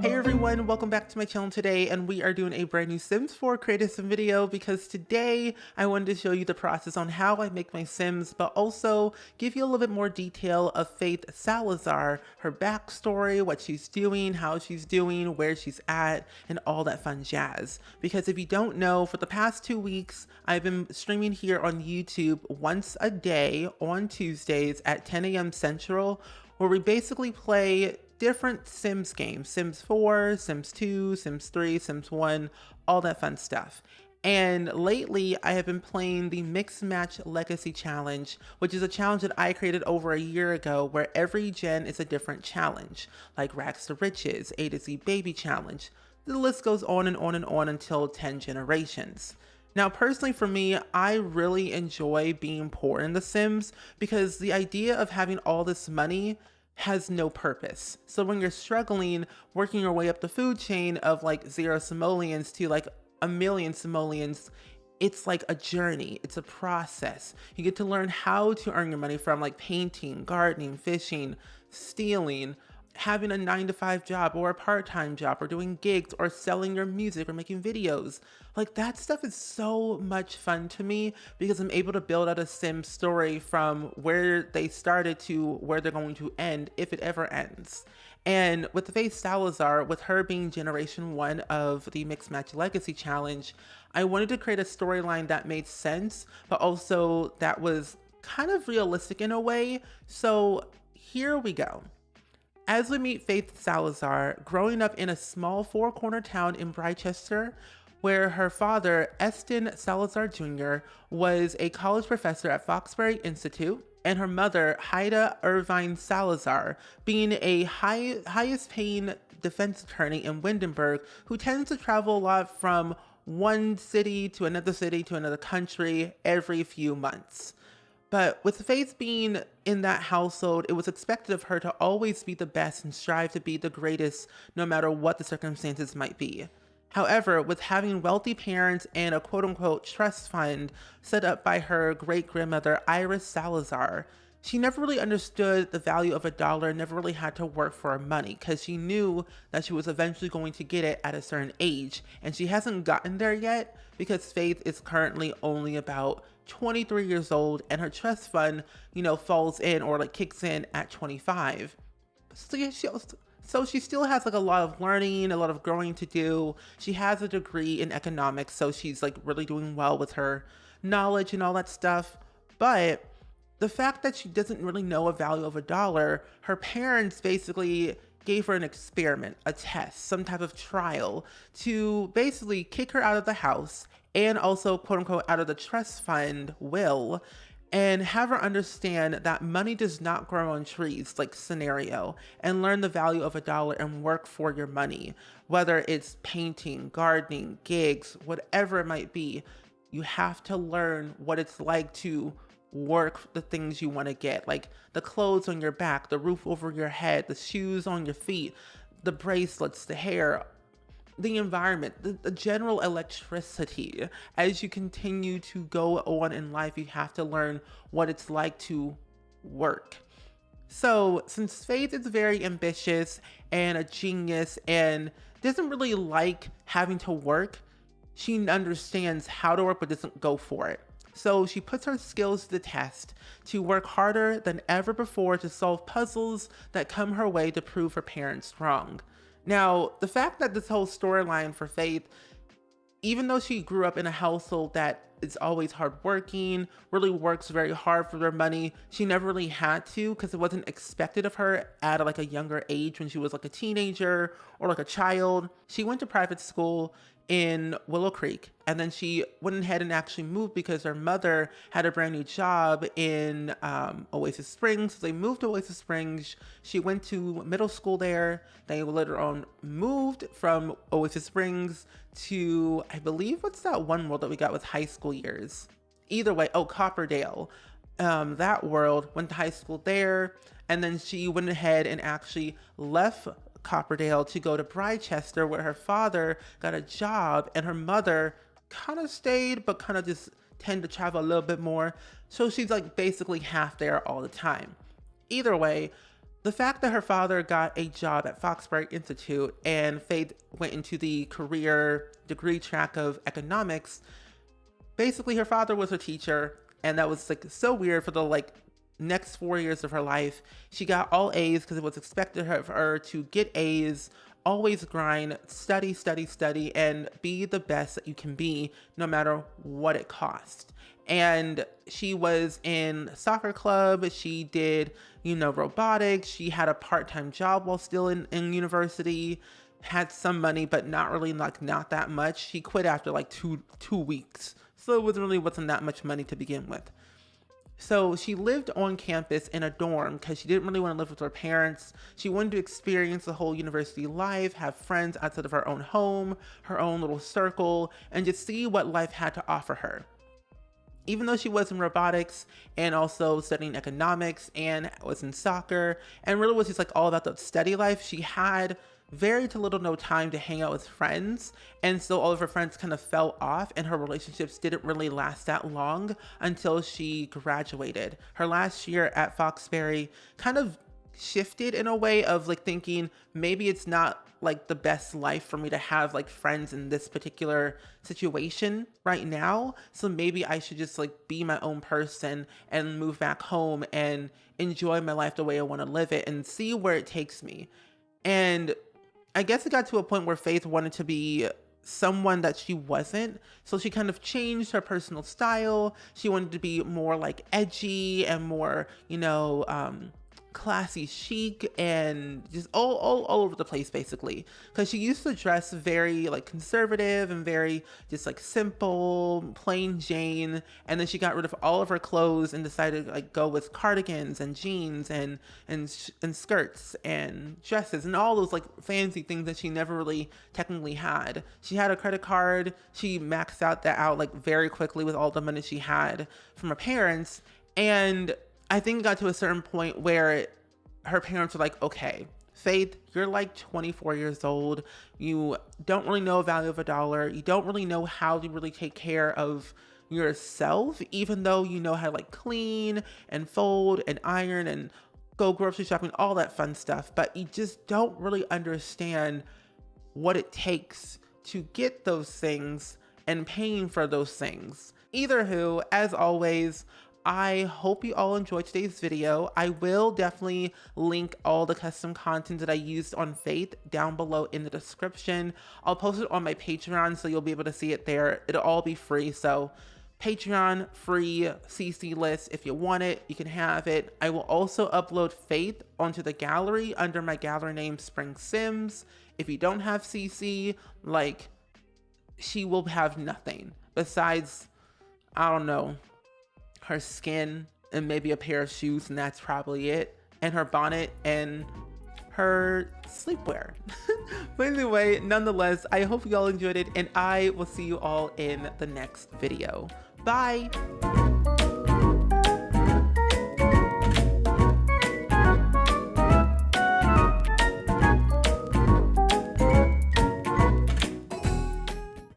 Hey everyone, welcome back to my channel today, and we are doing a brand new Sims 4 creative sim video because today I wanted to show you the process on how I make my Sims, but also give you a little bit more detail of Faith Salazar, her backstory, what she's doing, how she's doing, where she's at, and all that fun jazz. Because if you don't know, for the past 2 weeks, I've been streaming here on YouTube once a day on Tuesdays at 10 a.m. Central, where we basically play different Sims games, Sims 4, Sims 2, Sims 3, Sims 1, all that fun stuff. And lately I have been playing the Mix Match Legacy Challenge, which is a challenge that I created over a year ago where every gen is a different challenge, like Rags to Riches, A to Z Baby Challenge. The list goes on and on and on until 10 generations. Now, personally for me, I really enjoy being poor in The Sims because the idea of having all this money has no purpose. So when you're struggling, working your way up the food chain of like 0 simoleons to like 1,000,000 simoleons, it's like a journey. It's a process. You get to learn how to earn your money from like painting, gardening, fishing, stealing, having a 9-to-5 job or a part-time job or doing gigs or selling your music or making videos. Like that stuff is so much fun to me because I'm able to build out a Sim story from where they started to where they're going to end if it ever ends. And with the Faith Salazar, with her being generation 1 of the Mixed Match Legacy Challenge, I wanted to create a storyline that made sense, but also that was kind of realistic in a way. So here we go. As we meet Faith Salazar, growing up in a small four-corner town in Britchester, where her father, Easton Salazar Jr., was a college professor at Foxbury Institute, and her mother, Hadiya Irvin-Salazar, being a highest-paying defense attorney in Windenburg, who tends to travel a lot from one city to another country every few months. But with Faith being in that household, it was expected of her to always be the best and strive to be the greatest no matter what the circumstances might be. However, with having wealthy parents and a quote-unquote trust fund set up by her great-grandmother Iris Salazar, she never really understood the value of a dollar, never really had to work for her money because she knew that she was eventually going to get it at a certain age. And she hasn't gotten there yet because Faith is currently only about 23 years old and her trust fund, falls in or like kicks in at 25. So she still has like a lot of learning, a lot of growing to do. She has a degree in economics, so she's like really doing well with her knowledge and all that stuff. But the fact that she doesn't really know a value of a dollar, her parents basically gave her an experiment, a test, some type of trial to basically kick her out of the house and also quote unquote out of the trust fund will, and have her understand that money does not grow on trees like scenario, and learn the value of a dollar and work for your money. Whether it's painting, gardening, gigs, whatever it might be, you have to learn what it's like to work the things you want to get, like the clothes on your back, the roof over your head, the shoes on your feet, the bracelets, the hair, the environment, the general electricity. As you continue to go on in life, you have to learn what it's like to work. So since Faith is very ambitious and a genius and doesn't really like having to work, she understands how to work but doesn't go for it. So she puts her skills to the test to work harder than ever before to solve puzzles that come her way to prove her parents wrong. Now, the fact that this whole storyline for Faith, even though she grew up in a household that is always hardworking, really works very hard for their money, she never really had to because it wasn't expected of her at like a younger age when she was like a teenager or like a child. She went to private school in Willow Creek, and then she went ahead and actually moved because her mother had a brand new job in Oasis Springs. So they moved to Oasis Springs. She went to middle school there. They later on moved from Oasis Springs to, I believe, what's that one world that we got with high school years? Either way, Copperdale. That world, went to high school there, and then she went ahead and actually left Copperdale to go to Britchester, where her father got a job and her mother kind of stayed but kind of just tend to travel a little bit more, so she's like basically half there all the time. Either way, The fact that her father got a job at Foxbury Institute and Faith went into the career degree track of economics, basically her father was her teacher, and that was like so weird for the next 4 years of her life. She got all A's because it was expected of her to get A's, always grind, study, study, study, and be the best that you can be no matter what it cost. And she was in soccer club. She did, robotics. She had a part-time job while still in university, had some money, but not really not that much. She quit after two weeks. So it wasn't that much money to begin with. So she lived on campus in a dorm because she didn't really want to live with her parents. She wanted to experience the whole university life, have friends outside of her own home, her own little circle, and just see what life had to offer her. Even though she was in robotics and also studying economics and was in soccer and really was just all about the study life, she had very to little no time to hang out with friends, and so all of her friends kind of fell off and her relationships didn't really last that long until she graduated. Her last year at Foxbury kind of shifted in a way of thinking maybe it's not the best life for me to have friends in this particular situation right now, so maybe I should just be my own person and move back home and enjoy my life the way I want to live it and see where it takes me. And I guess it got to a point where Faith wanted to be someone that she wasn't. So she kind of changed her personal style. She wanted to be more edgy and more, classy chic and just all over the place basically, because she used to dress very conservative and very just simple plain Jane, and then she got rid of all of her clothes and decided to go with cardigans and jeans and skirts and dresses and all those fancy things that she never really technically had. She had a credit card. She maxed out very quickly with all the money she had from her parents, and I think it got to a certain point where her parents were like, okay, Faith, you're 24 years old. You don't really know the value of a dollar. You don't really know how to really take care of yourself, even though you know how to clean and fold and iron and go grocery shopping, all that fun stuff. But you just don't really understand what it takes to get those things and paying for those things. Either who, as always, I hope you all enjoyed today's video. I will definitely link all the custom content that I used on Faith down below in the description. I'll post it on my Patreon, so you'll be able to see it there. It'll all be free. So Patreon, free CC list. If you want it, you can have it. I will also upload Faith onto the gallery under my gallery name, SpringSims. If you don't have CC, she will have nothing besides, I don't know, her skin and maybe a pair of shoes, and that's probably it, and her bonnet and her sleepwear. But anyway, nonetheless, I hope you all enjoyed it, and I will see you all in the next video. Bye.